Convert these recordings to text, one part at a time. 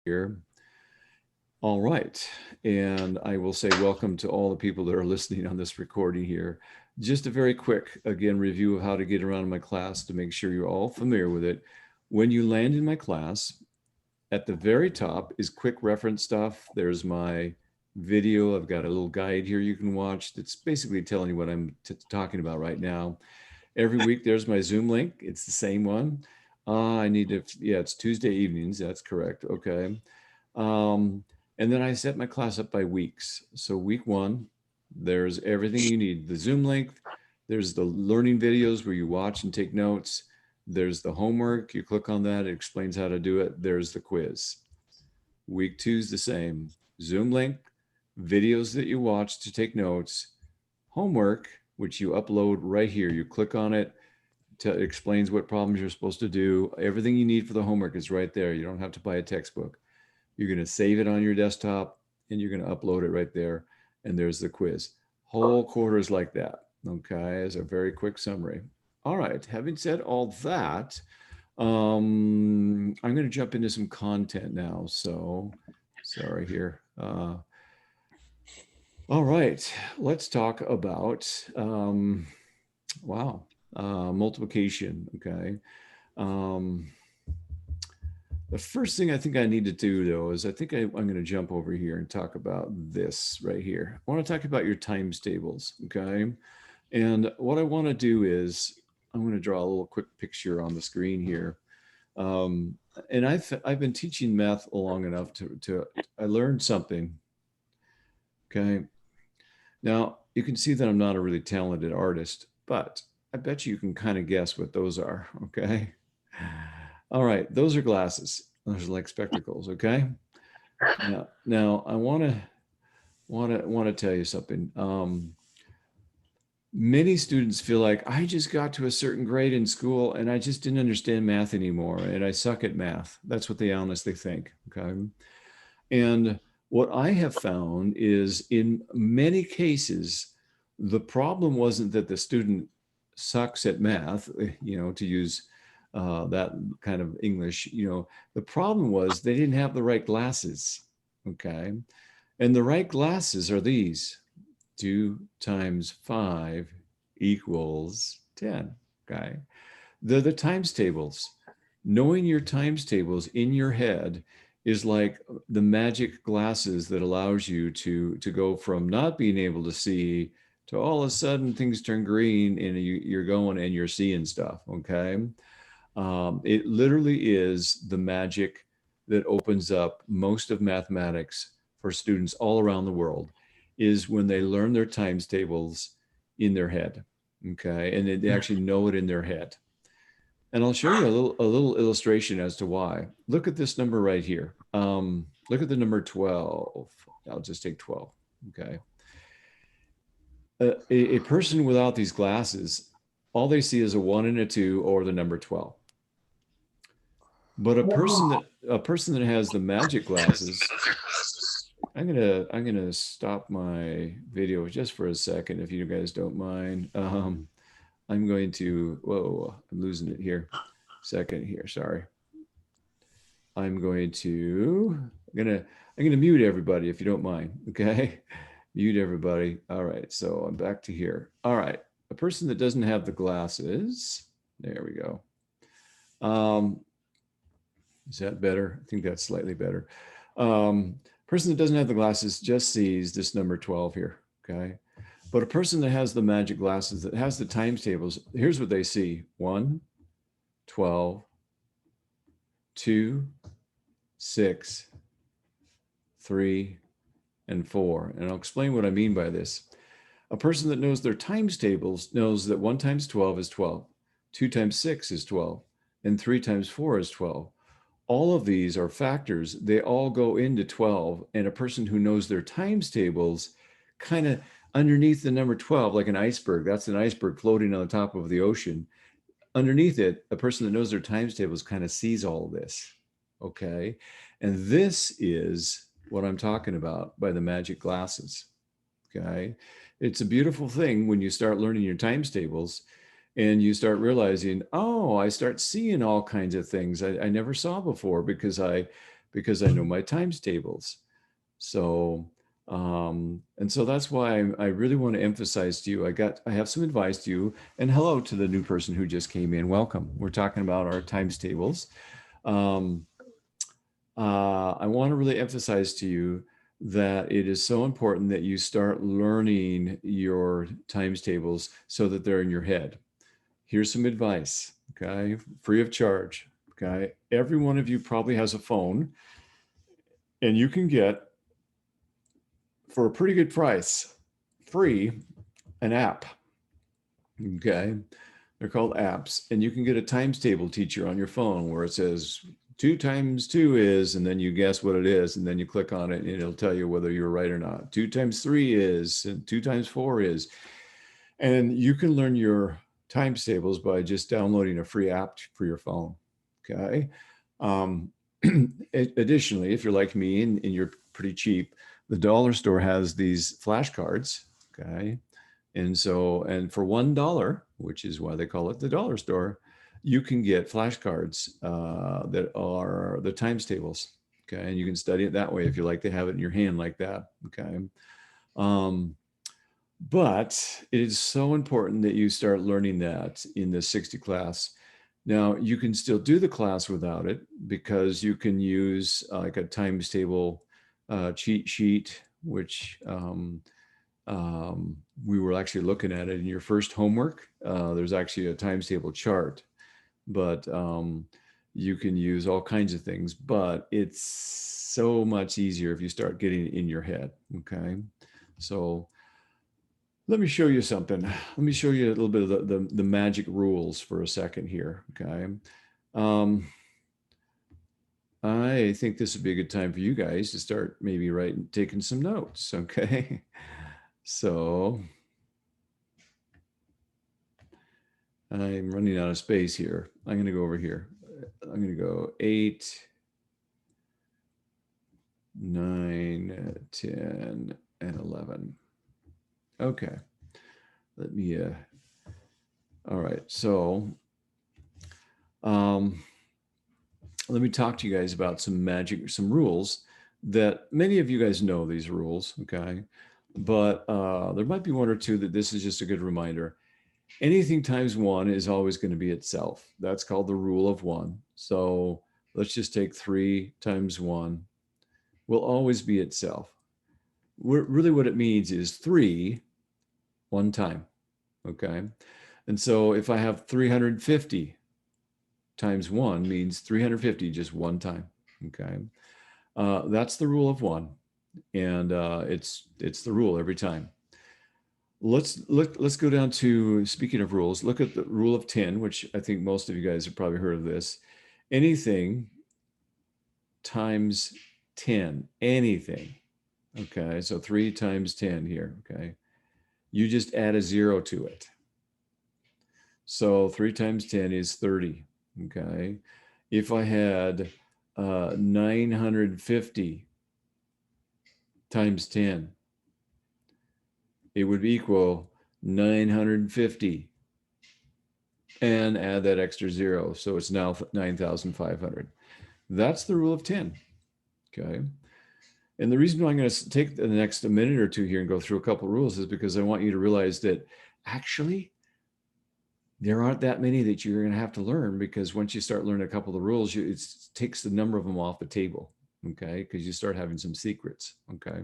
here. All right. And I will say welcome to all the people that are listening on this recording here. Just a very quick, again, review of how to get around in my class to make sure you're all familiar with it. When you land in my class, at the very top is quick reference stuff. There's my video. I've got a little guide here you can watch that's basically telling you what I'm talking about right now. Every week, there's my Zoom link. It's the same one. I need to, yeah, it's Tuesday evenings. That's correct. Okay. Um, and then I set my class up by weeks. So week one, there's everything you need. The Zoom link, there's the learning videos where you watch and take notes. There's the homework. You click on that, it explains how to do it. There's the quiz. Week two is the same. Zoom link, videos that you watch to take notes, homework, which you upload right here. You click on it, it explains what problems you're supposed to do. Everything you need for the homework is right there. You don't have to buy a textbook. You're going to save it on your desktop and you're going to upload it right there. And there's the quiz. Whole quarter is like that. Okay, as a very quick summary. All right, having said all that, I'm going to jump into some content now. So sorry here. All right, let's talk about, wow, multiplication, okay? Um, the first thing I think I need to do though is I think I'm going to jump over here and talk about this right here. I want to talk about your times tables, okay? And what I want to do is I'm going to draw a little quick picture on the screen here. Um, and I've been teaching math long enough to I learned something, okay? Now, you can see that I'm not a really talented artist, but I bet you can kind of guess what those are, okay? All right, those are glasses. Those are like spectacles, okay? Now I want to tell you something. Many students feel like I just got to a certain grade in school and I just didn't understand math anymore and I suck at math. That's what they honestly think, okay? And what I have found is in many cases, the problem wasn't that the student sucks at math, to use that kind of English, the problem was they didn't have the right glasses, okay? And the right glasses are these: 2 times 5 equals 10, okay? They're the times tables. Knowing your times tables in your head is like the magic glasses that allows you to go from not being able to see to all of a sudden things turn green and you're going and you're seeing stuff, okay? It literally is the magic that opens up most of mathematics for students all around the world, is when they learn their times tables in their head, okay? And they actually know it in their head. And I'll show you a little illustration as to why. Look at this number right here. Look at the number 12. I'll just take 12, okay? A person without these glasses, all they see is a 1 and a 2 or the number 12. But a person that has the magic glasses, I'm gonna stop my video just for a second if you guys don't mind. I'm going to, whoa, I'm losing it here. Second here, sorry. I'm gonna mute everybody if you don't mind, okay? Mute everybody. All right, so I'm back to here. All right, a person that doesn't have the glasses, there we go. Is that better? I think that's slightly better. Person that doesn't have the glasses just sees this number 12 here, okay? But a person that has the magic glasses, that has the times tables, here's what they see: 1, 12, 2, 6, 3, and 4. And I'll explain what I mean by this. A person that knows their times tables knows that 1 times 12 is 12, 2 times 6 is 12, and 3 times 4 is 12. All of these are factors. They all go into 12. And a person who knows their times tables, kind of underneath the number 12, like an iceberg, that's an iceberg floating on the top of the ocean. Underneath it, a person that knows their times tables kind of sees all of this, okay? And this is what I'm talking about by the magic glasses, okay? It's a beautiful thing when you start learning your times tables and you start realizing, oh, I start seeing all kinds of things I never saw before because I because I know my times tables. So, and so that's why I really want to emphasize to you, I have some advice to you, and hello to the new person who just came in. Welcome. We're talking about our times tables. Um, I want to really emphasize to you that it is so important that you start learning your times tables so that they're in your head. Here's some advice, okay? Free of charge, okay? Every one of you probably has a phone, and you can get, for a pretty good price, free, an app, okay? They're called apps, and you can get a times table teacher on your phone where it says 2 times 2 is, and then you guess what it is, and then you click on it and it'll tell you whether you're right or not. 2 times 3 is, and 2 times 4 is. And you can learn your times tables by just downloading a free app for your phone, okay? Um, Additionally, if you're like me and you're pretty cheap, the dollar store has these flashcards, okay? And so, and for $1, which is why they call it the dollar store, you can get flashcards that are the times tables, okay? And you can study it that way if you like to have it in your hand like that, okay? But it is so important that you start learning that in the 60 class. Now, you can still do the class without it because you can use like a times table cheat sheet, which we were actually looking at it in your first homework. There's actually a times table chart, but you can use all kinds of things, but it's so much easier if you start getting it in your head, okay? So let me show you something. Let me show you a little bit of the magic rules for a second here, okay? I think this would be a good time for you guys to start maybe taking some notes, okay? So I'm running out of space here. I'm going to go over here. I'm going to go 8, 9, 10, and 11. Okay. Let me, all right. So, let me talk to you guys about some rules that many of you guys know these rules, okay? But there might be one or two that this is just a good reminder. Anything times 1 is always going to be itself. That's called the rule of 1. So let's just take 3 times 1 will always be itself. Really what it means is 3 one time, okay? And so if I have 350 times 1 means 350 just one time, okay? That's the rule of 1, and it's the rule every time. Let's go down to, speaking of rules, look at the rule of 10, which I think most of you guys have probably heard of this. Anything times 10, anything, okay? So 3 times 10 here, okay? You just add a 0 to it. So 3 times 10 is 30, okay? If I had 950 times 10, it would equal 950 and add that extra 0. So it's now 9,500. That's the rule of 10, okay? And the reason why I'm going to take the next minute or two here and go through a couple rules is because I want you to realize that actually there aren't that many that you're going to have to learn, because once you start learning a couple of the rules, it takes the number of them off the table, okay? Because you start having some secrets, okay?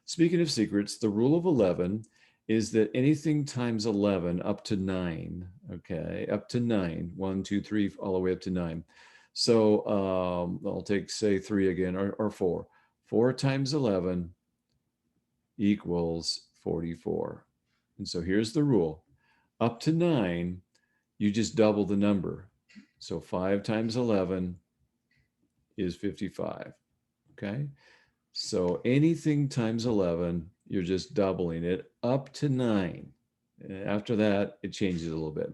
Speaking of secrets, the rule of 11 is that anything times 11 up to 9, okay? Up to 9, 1, 2, 3, all the way up to 9. So I'll take, say, 3 again, or 4. 4 times 11 equals 44. And so here's the rule. Up to 9, you just double the number. So 5 times 11 is 55, okay? So anything times 11, you're just doubling it up to 9. And after that, it changes a little bit.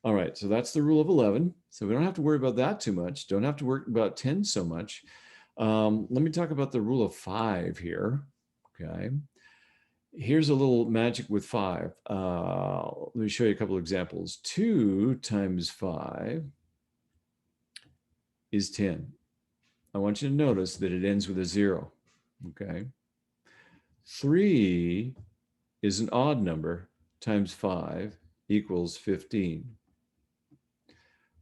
All right, so that's the rule of 11. So we don't have to worry about that too much. Don't have to worry about 10 so much. Let me talk about the rule of 5 here, okay? Here's a little magic with 5. Let me show you a couple of examples. 2 times 5 is 10. I want you to notice that it ends with a 0, okay? 3 is an odd number times 5 equals 15.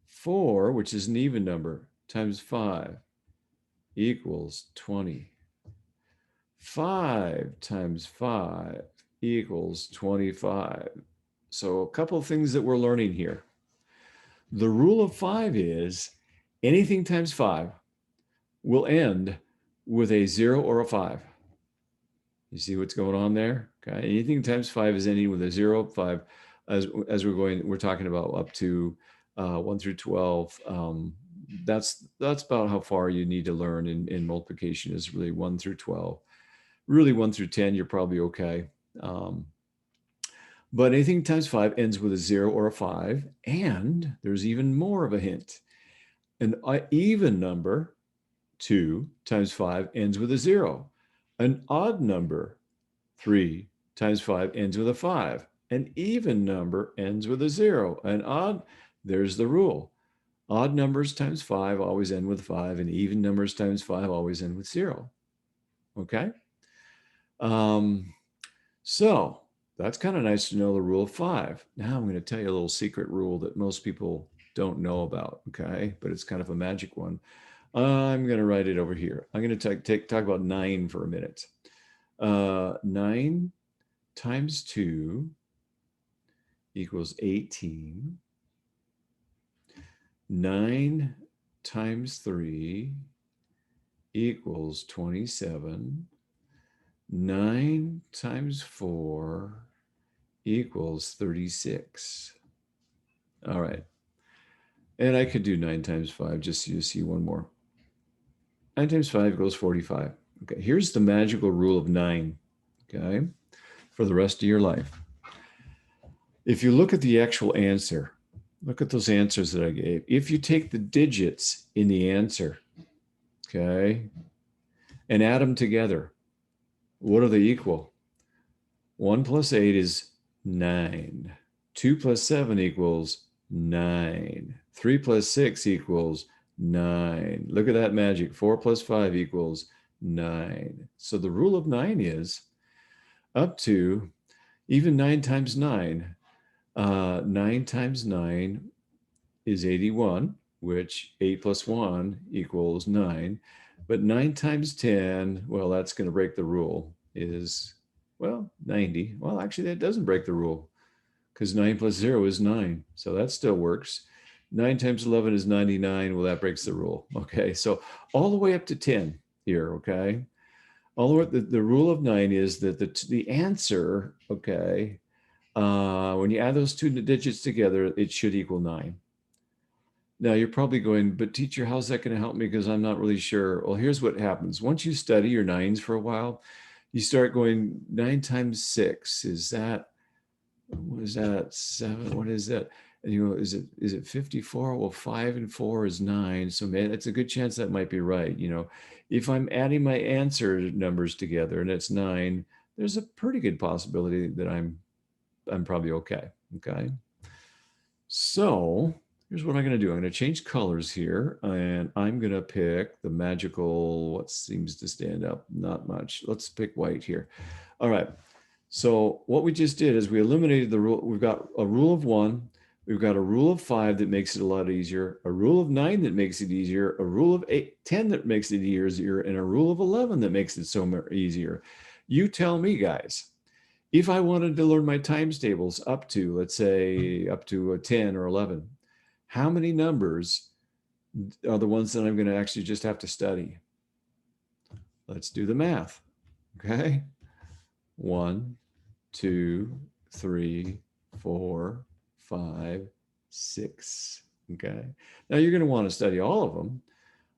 4, which is an even number, times 5 equals 20. 5 times 5 equals 25. So a couple of things that we're learning here. The rule of 5 is anything times 5 will end with a 0 or a 5. You see what's going on there? Okay. Anything times 5 is ending with a 0, 5. As we're talking about up to 1 through 12. That's about how far you need to learn in multiplication, is really 1 through 12. Really 1 through 10, you're probably okay. But anything times 5 ends with a 0 or a 5. And there's even more of a hint. An even number, 2 times 5, ends with a 0. An odd number, 3 times 5, ends with a 5. An even number ends with a 0. An odd, there's the rule. Odd numbers times 5 always end with 5, and even numbers times 5 always end with 0. Okay? So that's kind of nice to know the rule of 5. Now I'm going to tell you a little secret rule that most people don't know about, okay? But it's kind of a magic one. I'm going to write it over here. I'm going to talk about 9 for a minute. 9 times 2 equals 18. 9 times 3 equals 27. 9 times 4 equals 36. All right. And I could do 9 times 5 just so you see one more. 9 times 5 equals 45. Okay, here's the magical rule of 9, okay, for the rest of your life. If you look at the actual answer, look at those answers that I gave. If you take the digits in the answer, okay, and add them together, what do they equal? 1 plus 8 is 9. 2 plus 7 equals 9. 3 plus 6 equals 9. Look at that magic. 4 plus 5 equals 9. So the rule of 9 is up to even 9 times 9. 9 times 9 is 81, which 8 plus 1 equals 9. But 9 times 10, well, that's going to break the rule, is, well, 90. Well, actually, that doesn't break the rule because 9 plus 0 is 9. So that still works. 9 times 11 is 99. Well, that breaks the rule. Okay, so all the way up to 10 here, okay? All the way, the rule of 9 is that the answer, okay, when you add those two digits together, it should equal 9. Now you're probably going, but teacher, how's that going to help me? Because I'm not really sure. Well, here's what happens. Once you study your 9s for a while, you start going 9 times 6. Is that, what is that? 7? What is that? And you go, is it 54? Well, 5 and 4 is 9. So man, it's a good chance that might be right. You know, if I'm adding my answer numbers together and it's 9, there's a pretty good possibility that I'm probably okay. Okay. So here's what I'm going to do. I'm going to change colors here, and I'm going to pick the magical, what seems to stand up? Not much. Let's pick white here. All right. So what we just did is we eliminated the rule. We've got a rule of 1. We've got a rule of 5 that makes it a lot easier, a rule of 9 that makes it easier, a rule of 10 that makes it easier, and a rule of 11 that makes it so much easier. You tell me, guys. If I wanted to learn my times tables up to, let's say, up to a 10 or 11, how many numbers are the ones that I'm going to actually just have to study? Let's do the math. Okay. 1, 2, 3, 4, 5, 6. Okay. Now you're going to want to study all of them,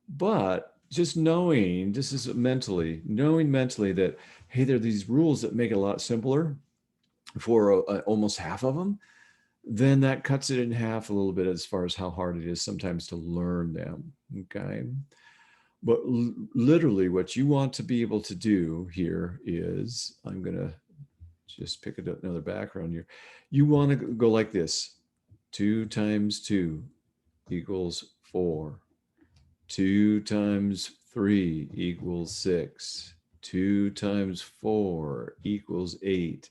but just knowing, this is knowing mentally that, hey, there are these rules that make it a lot simpler for almost half of them, then that cuts it in half a little bit as far as how hard it is sometimes to learn them, okay? But literally what you want to be able to do here is, I'm gonna just pick another background here. You wanna go like this, 2 times 2 equals 4. 2 times 3 equals 6. 2 times 4 equals 8.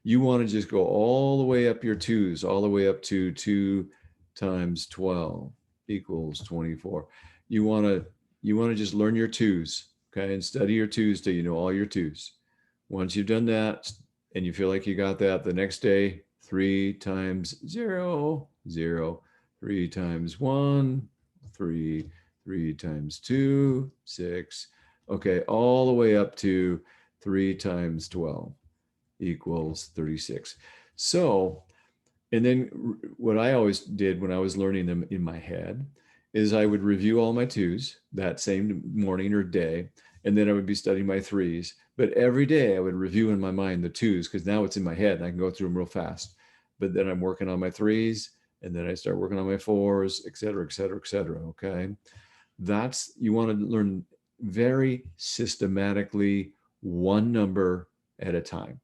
You want to just go all the way up your twos, all the way up to 2 times 12 equals 24. You want to just learn your twos, okay, and study your twos till you know all your twos. Once you've done that and you feel like you got that, the next day, 3 times 0, 0. 3 times 1, 3. 3 times 2, 6. Okay, all the way up to 3 times 12 equals 36. So, and then what I always did when I was learning them in my head is I would review all my twos that same morning or day, and then I would be studying my threes. But every day I would review in my mind the twos because now it's in my head and I can go through them real fast. But then I'm working on my threes, and then I start working on my fours, et cetera, et cetera, et cetera. Okay. That's, you want to learn very systematically, one number at a time,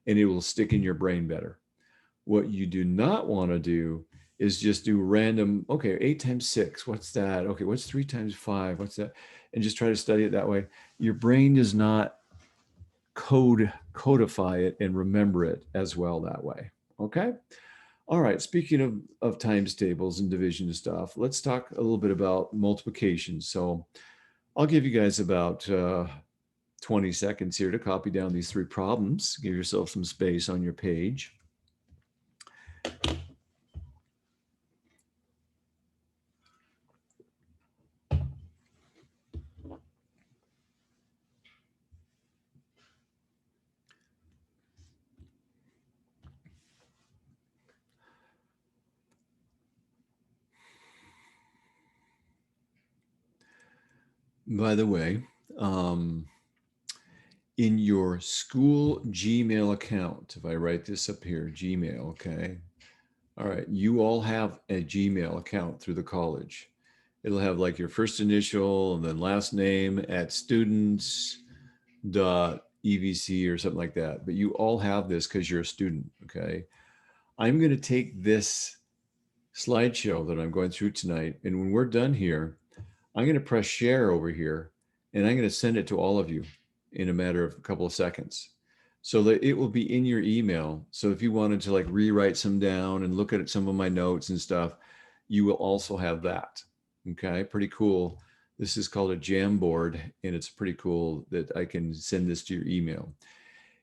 and it will stick in your brain better. What you do not want to do is just do random, okay, 8 times 6, what's that? Okay, what's 3 times 5? What's that? And just try to study it that way. Your brain does not codify it and remember it as well that way. Okay? All right, speaking of times tables and division and stuff, let's talk a little bit about multiplication. So I'll give you guys about 20 seconds here to copy down these 3 problems. Give yourself some space on your page. By the way, in your school Gmail account, if I write this up here, Gmail, okay. All right, you all have a Gmail account through the college. It'll have like your first initial and then last name at students.evc or something like that. But you all have this because you're a student, okay? I'm going to take this slideshow that I'm going through tonight, and when we're done here, I'm going to press share over here, and I'm going to send it to all of you in a matter of a couple of seconds so that it will be in your email. So if you wanted to like rewrite some down and look at some of my notes and stuff, you will also have that. Okay, pretty cool. This is called a Jamboard, and it's pretty cool that I can send this to your email.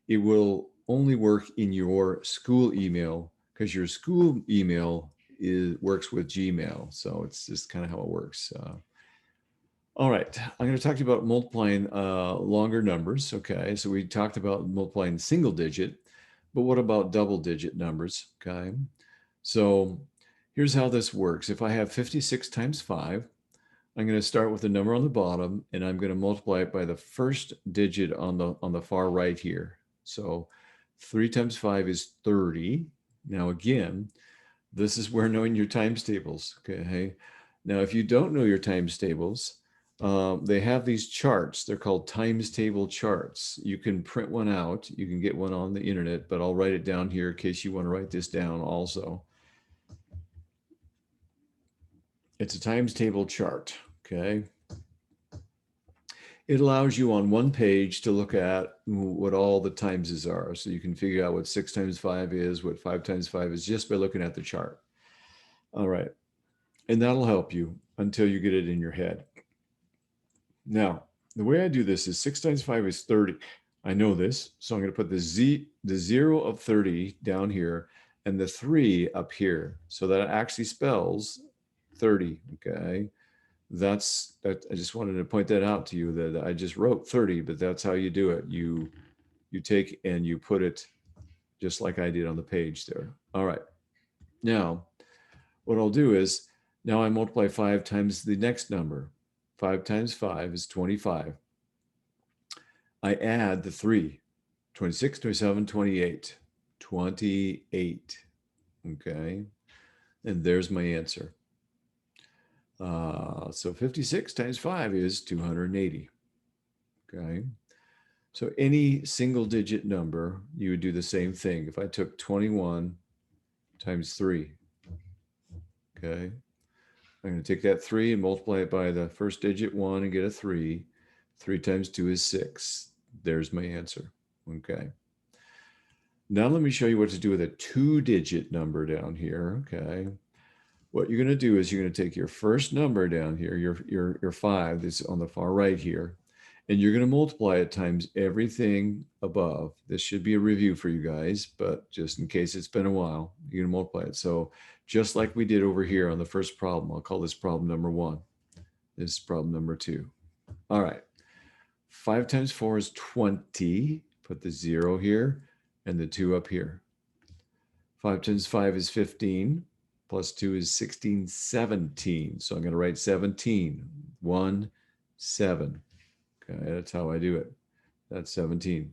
It will only work in your school email because your school email works with Gmail. So it's just kind of how it works. All right, I'm going to talk to you about multiplying longer numbers. Okay, so we talked about multiplying single digit, but what about double digit numbers? Okay, so here's how this works. If I have 56 times 5, I'm going to start with the number on the bottom, and I'm going to multiply it by the first digit on the far right here. So 3 times 5 is 30. Now again, this is where knowing your times tables. Okay, now if you don't know your times tables, they have these charts. They're called times table charts. You can print one out. You can get one on the internet, but I'll write it down here in case you want to write this down also. It's a times table chart, okay? It allows you on one page to look at what all the timeses are. So you can figure out what 6 times 5 is, what 5 times 5 is, just by looking at the chart. All right. And that'll help you until you get it in your head. Now, the way I do this is 6 times 5 is 30. I know this, so I'm going to put the 0 of 30 down here and the 3 up here. So that actually spells 30, okay? That. I just wanted to point that out to you that I just wrote 30, but that's how you do it. You take and you put it just like I did on the page there. All right. Now, what I'll do is, now I multiply 5 times the next number. 5 times 5 is 25. I add the 3, 26, 27, 28, 28, okay? And there's my answer. So 56 times 5 is 280, okay? So any single digit number, you would do the same thing. If I took 21 times 3, okay? I'm going to take that 3 and multiply it by the first digit 1 and get a 3. 3 times 2 is 6. There's my answer. Okay. Now let me show you what to do with a 2-digit number down here. Okay. What you're going to do is you're going to take your first number down here, your 5 that's on the far right here, and you're going to multiply it times everything above. This should be a review for you guys, but just in case it's been a while, you're going to multiply it. So just like we did over here on the first problem, I'll call this problem number 1. This is problem number 2. All right. 5 times 4 is 20. Put the 0 here and the 2 up here. 5 times 5 is 15. Plus 2 is 16, 17. So I'm going to write 17. 1, 7. Okay, that's how I do it. That's 17.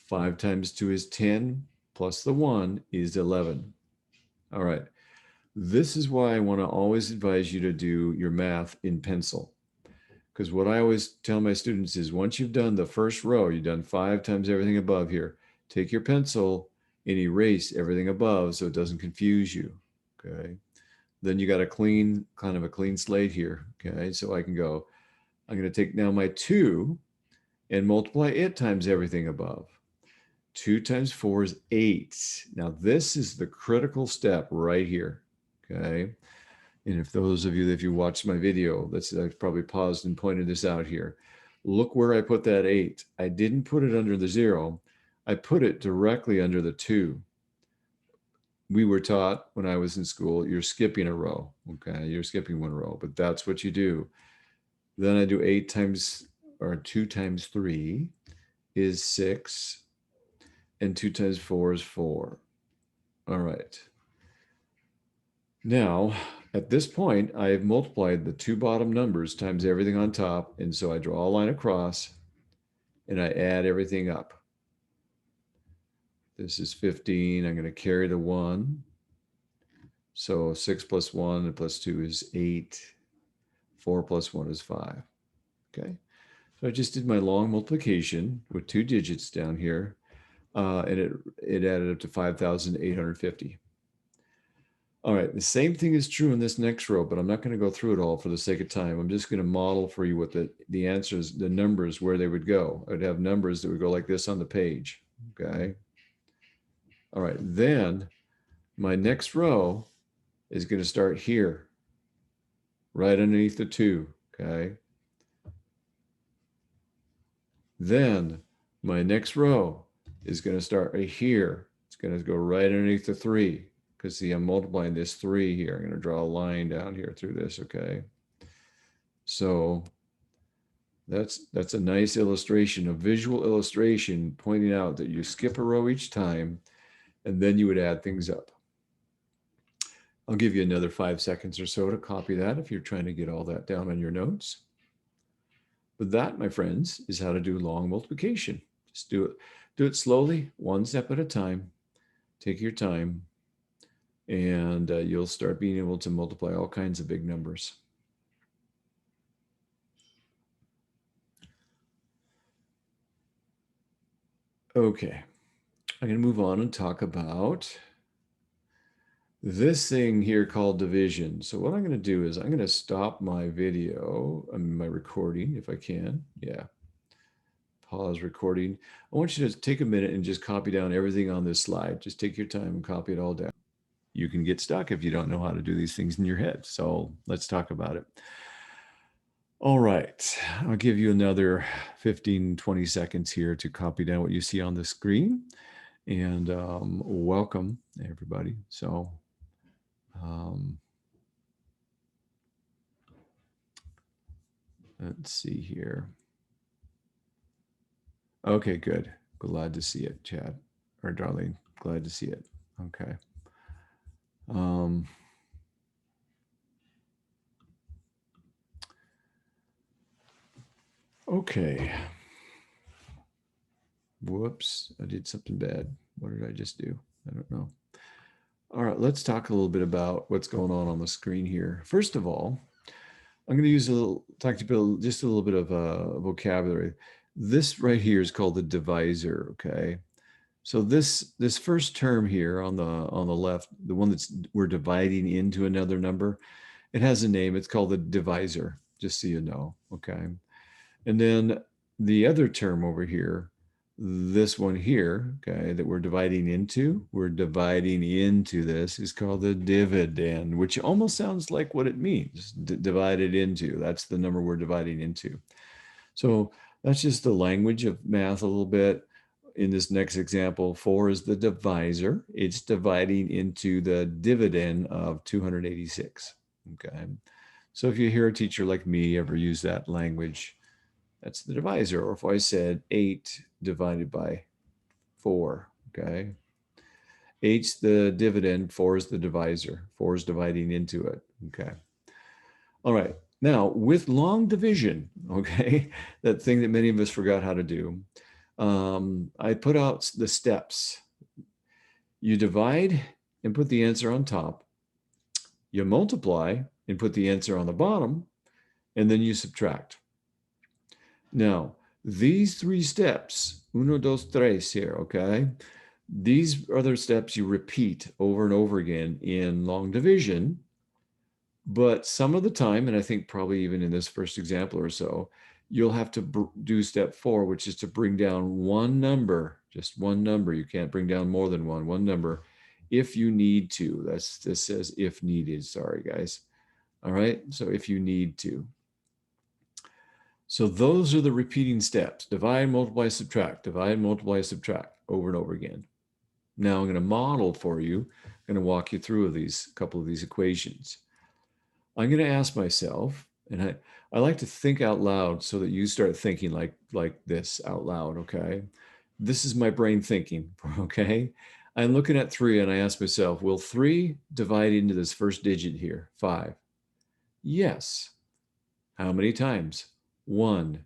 5 times 2 is 10. Plus the 1 is 11. All right. This is why I want to always advise you to do your math in pencil. Because what I always tell my students is once you've done the first row, you've done 5 times everything above here, take your pencil and erase everything above so it doesn't confuse you. Okay. Then you got a clean, kind of a clean slate here. Okay. So I can go, I'm going to take now my 2 and multiply it times everything above. 2 times 4 is 8. Now this is the critical step right here. Okay. And if those of you, if you watched my video, I've probably paused and pointed this out here. Look where I put that 8. I didn't put it under the 0. I put it directly under the 2. We were taught when I was in school, you're skipping a row. Okay, you're skipping 1 row, but that's what you do. Then I do 8 times, or 2 times 3 is 6, and 2 times 4 is 4. All right. Now, at this point, I have multiplied the 2 bottom numbers times everything on top, and so I draw a line across, and I add everything up. This is 15. I'm going to carry the 1. So 6 plus 1 plus 2 is 8. 4 plus 1 is 5. Okay. So I just did my long multiplication with 2 digits down here, and it added up to 5,850. All right. The same thing is true in this next row, but I'm not going to go through it all for the sake of time. I'm just going to model for you what the answers, the numbers, where they would go. I would have numbers that would go like this on the page. Okay. All right, then my next row is going to start here, right underneath the 2, okay? Then my next row is going to start right here. It's going to go right underneath the 3, because see, I'm multiplying this 3 here. I'm going to draw a line down here through this, okay? So that's a nice illustration, a visual illustration pointing out that you skip a row each time, and then you would add things up. I'll give you another 5 seconds or so to copy that if you're trying to get all that down on your notes. But that, my friends, is how to do long multiplication. Just do it slowly, 1 step at a time. Take your time, and you'll start being able to multiply all kinds of big numbers. Okay. I'm going to move on and talk about this thing here called division. So what I'm going to do is I'm going to stop my video, my recording, if I can. Yeah. Pause recording. I want you to take a minute and just copy down everything on this slide. Just take your time and copy it all down. You can get stuck if you don't know how to do these things in your head. So let's talk about it. All right. I'll give you another 15, 20 seconds here to copy down what you see on the screen. And welcome, everybody. So let's see here. Okay, good. Glad to see it, Chad or Darlene. Glad to see it. Okay. Okay. Whoops, I did something bad. What did I just do? I don't know. All right, let's talk a little bit about what's going on the screen here. First of all, I'm going to talk to you about just a little bit of vocabulary. This right here is called the divisor, okay? So this first term here on the left, the one we're dividing into another number, It has a name. It's called the divisor, just so you know. Okay. And then the other term over here, this one here, okay, that we're dividing into this is called the dividend, which almost sounds like what it means, divided into. That's the number we're dividing into. So that's just the language of math a little bit. In this next example, 4 is the divisor. It's dividing into the dividend of 286. Okay. So if you hear a teacher like me ever use that language, that's the divisor. Or if I said 8 divided by 4, okay? 8's the dividend, 4 is the divisor. 4 is dividing into it, okay? All right, now with long division, okay, that thing that many of us forgot how to do, I put out the steps. You divide and put the answer on top. You multiply and put the answer on the bottom, and then you subtract. Now, these 3 steps, uno, dos, tres here, okay? These are the steps you repeat over and over again in long division. But some of the time, and I think probably even in this first example or so, you'll have to do step 4, which is to bring down one number, just one number. You can't bring down more than one number if you need to. This says if needed, sorry guys. All right, so if you need to. So those are the repeating steps: divide, multiply, subtract, divide, multiply, subtract, over and over again. Now I'm going to model for you. I'm going to walk you through these couple of these equations. I'm going to ask myself, and I like to think out loud so that you start thinking like this out loud, okay? This is my brain thinking, okay? I'm looking at 3 and I ask myself, will 3 divide into this first digit here, 5? Yes. How many times? 1.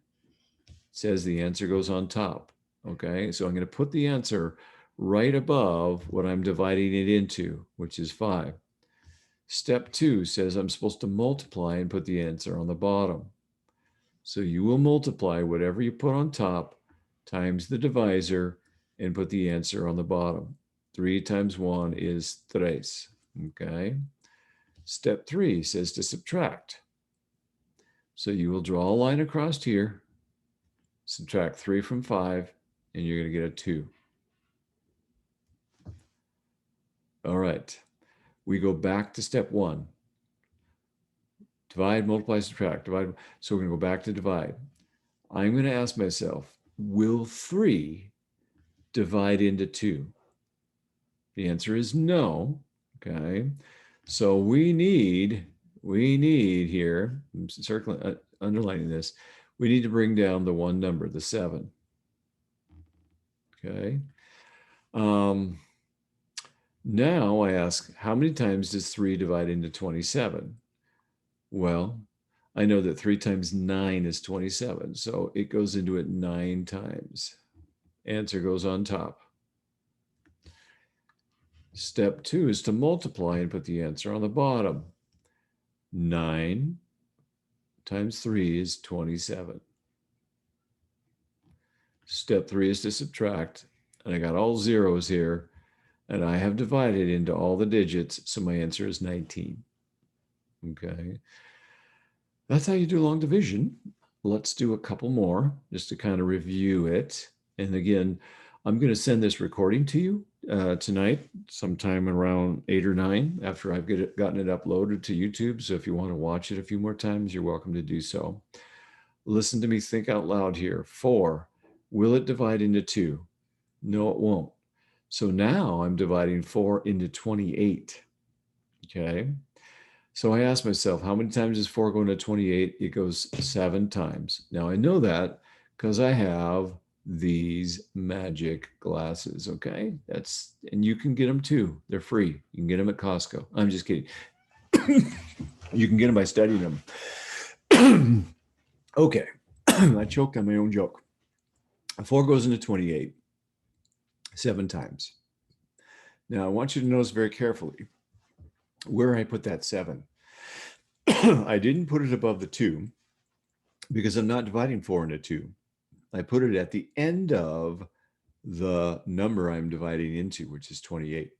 It says the answer goes on top, okay? So I'm going to put the answer right above what I'm dividing it into, which is 5. Step 2 says I'm supposed to multiply and put the answer on the bottom. So you will multiply whatever you put on top times the divisor and put the answer on the bottom. 3 times 1 is 3. Okay. Step 3 says to subtract. So you will draw a line across here, subtract 3 from 5, and you're going to get a 2. All right. We go back to step 1. Divide, multiply, subtract, divide. So we're going to go back to divide. I'm going to ask myself, will 3 divide into 2? The answer is no. Okay. So we need here, I'm circling, underlining this, we need to bring down the one number, the 7. Okay. Now I ask, how many times does 3 divide into 27? Well, I know that 3 times 9 is 27, so it goes into it 9 times. Answer goes on top. Step 2 is to multiply and put the answer on the bottom. 9 times 3 is 27. Step 3 is to subtract, and I got all zeros here, and I have divided into all the digits, so my answer is 19. Okay. That's how you do long division. Let's do a couple more just to kind of review it. And again, I'm going to send this recording to you tonight, sometime around 8 or 9 after I've gotten it uploaded to YouTube. So if you want to watch it a few more times, you're welcome to do so. Listen to me think out loud here. 4, will it divide into 2? No, it won't. So now I'm dividing 4 into 28. Okay. So I asked myself, how many times does 4 go into 28? It goes 7 times. Now I know that because I have these magic glasses, okay? And you can get them too. They're free. You can get them at Costco. I'm just kidding. You can get them by studying them. Okay, I choked on my own joke. 4 goes into 28 7 times. Now I want you to notice very carefully where I put that 7. I didn't put it above the 2 because I'm not dividing 4 into 2. I put it at the end of the number I'm dividing into, which is 28.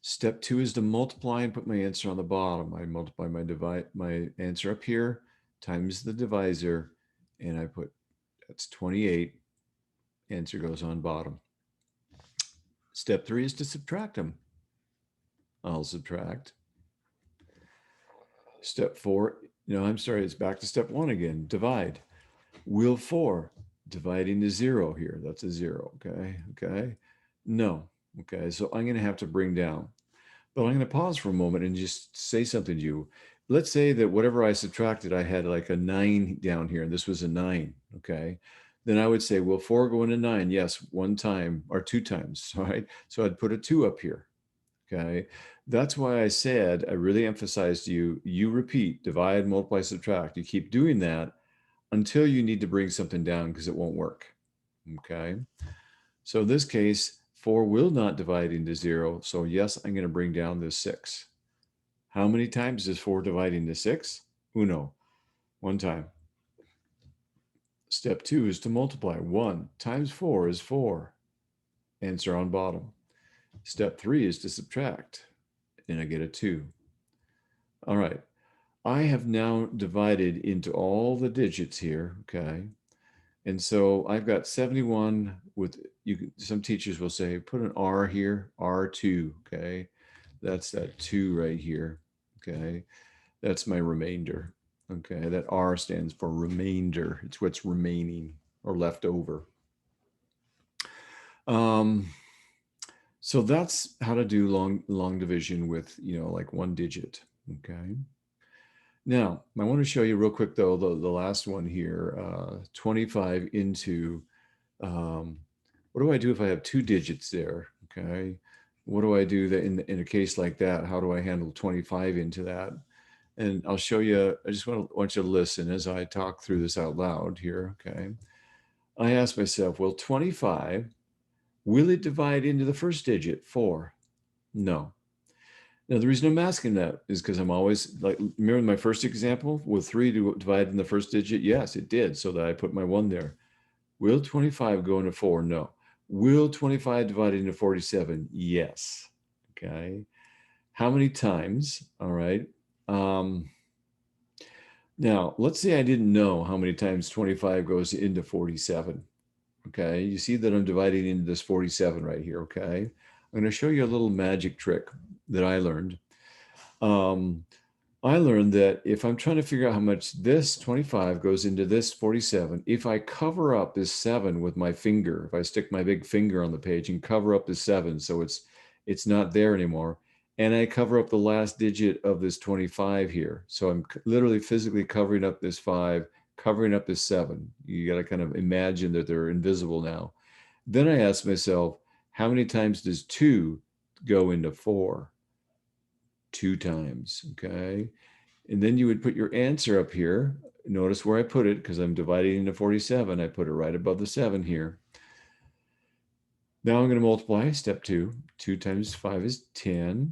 Step 2 is to multiply and put my answer on the bottom. I multiply my answer up here times the divisor, and I put, that's 28. Answer goes on bottom. Step 3 is to subtract them. I'll subtract. Step 4, no, I'm sorry, it's back to step 1 again, divide. Wheel 4, dividing to 0 here. That's a 0, okay? No, okay, so I'm going to have to bring down. But I'm going to pause for a moment and just say something to you. Let's say that whatever I subtracted, I had like a 9 down here, and this was a 9, okay? Then I would say, will 4 go into 9? Yes, 1 time or 2 times, all right? So I'd put a 2 up here, okay? That's why I said, I really emphasized to you, you repeat, divide, multiply, subtract. You keep doing that until you need to bring something down because it won't work, okay? So in this case, 4 will not divide into 0. So yes, I'm going to bring down this 6. How many times is 4 divide into 6? Uno, 1 time. Step 2 is to multiply. 1 times 4 is 4. Answer on bottom. Step 3 is to subtract, and I get a 2. All right. I have now divided into all the digits here, okay? And so I've got 71 with, some teachers will say, put an R here, R2, okay? That's that 2 right here, okay? That's my remainder, okay? That R stands for remainder. It's what's remaining or left over. So that's how to do long division with, like 1 digit, okay? Now, I want to show you real quick, though, the last one here, 25 into, what do I do if I have 2 digits there, okay? What do I do that in a case like that? How do I handle 25 into that? And I'll show you, I just want you to listen as I talk through this out loud here, okay? I ask myself, well, 25, will it divide into the first digit, 4? No. Now, the reason I'm asking that is because I'm always like, remember my first example with 3 to divide in the first digit? Yes, it did. So that I put my 1 there. Will 25 go into 4? No. Will 25 divide into 47? Yes. Okay. How many times? All right. Now, let's say I didn't know how many times 25 goes into 47. Okay. You see that I'm dividing into this 47 right here. Okay. I'm going to show you a little magic trick that I learned. I learned that if I'm trying to figure out how much this 25 goes into this 47, if I cover up this 7 with my finger, if I stick my big finger on the page and cover up the 7 so it's not there anymore, and I cover up the last digit of this 25 here, so I'm literally physically covering up this 5, covering up this 7. You got to kind of imagine that they're invisible now. Then I ask myself, how many times does 2 go into 4? 2 times, okay? And then you would put your answer up here. Notice where I put it because I'm dividing into 47. I put it right above the 7 here. Now I'm going to multiply. Step 2. 2 times 5 is 10.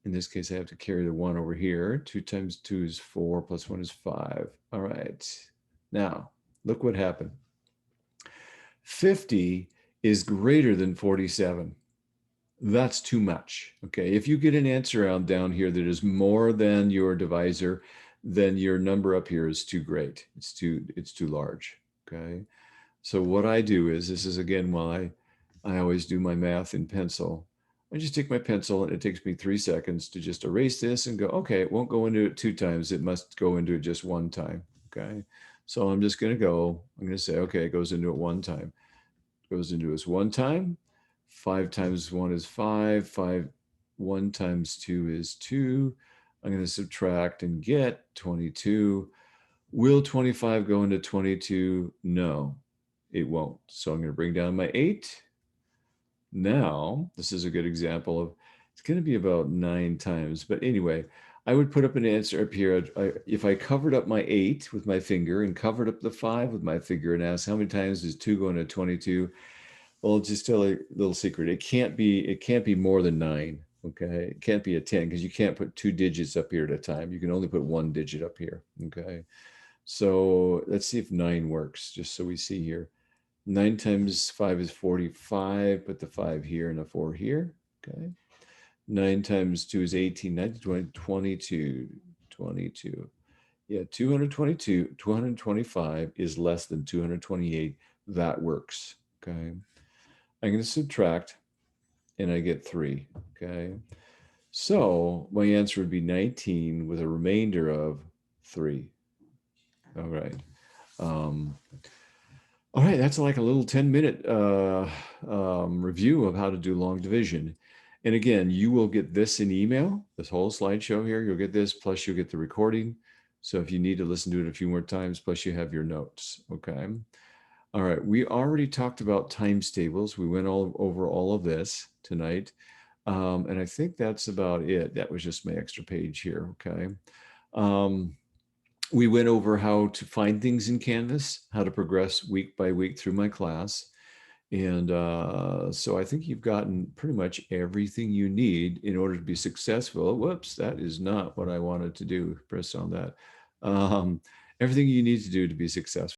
In this case, I have to carry the 1 over here. 2 times 2 is 4 plus 1 is 5. All right. Now, look what happened. 50 is greater than 47. That's too much, okay? If you get an answer out down here that is more than your divisor, then your number up here is too great. It's too large, okay? So what I do is, this is again, while I always do my math in pencil, I just take my pencil and it takes me 3 seconds to just erase this and go, okay, it won't go into it 2 times. It must go into it just 1 time, okay? So I'm just gonna go, I'm gonna say, okay, it goes into it 1 time. It goes into us 1 time. 5 times 1 is 5. 1 times 2 is 2. I'm going to subtract and get 22. Will 25 go into 22? No, it won't. So I'm going to bring down my 8. Now, this is a good example of, it's going to be about 9 times. But anyway, I would put up an answer up here. If I covered up my 8 with my finger and covered up the 5 with my finger and asked how many times does 2 go into 22? Well, I'll just tell a little secret. It can't be more than 9. Okay. It can't be a 10 because you can't put 2 digits up here at a time. You can only put 1 digit up here. Okay. So let's see if 9 works, just so we see here. 9 times 5 is 45. Put the 5 here and a 4 here. Okay. 9 times 2 is 18, 19, 20, 22, 22. Yeah, 222, 225 is less than 228. That works, okay? I'm going to subtract, and I get 3, okay? So my answer would be 19 with a remainder of 3. All right. All right, that's like a little 10-minute review of how to do long division. And again, you will get this in email, this whole slideshow here. You'll get this, plus you'll get the recording. So if you need to listen to it a few more times, plus you have your notes, okay? All right, we already talked about times tables. We went over all of this tonight. And I think that's about it. That was just my extra page here, okay? We went over how to find things in Canvas, how to progress week by week through my class. And so I think you've gotten pretty much everything you need in order to be successful. Whoops, that is not what I wanted to do. Press on that. Everything you need to do to be successful.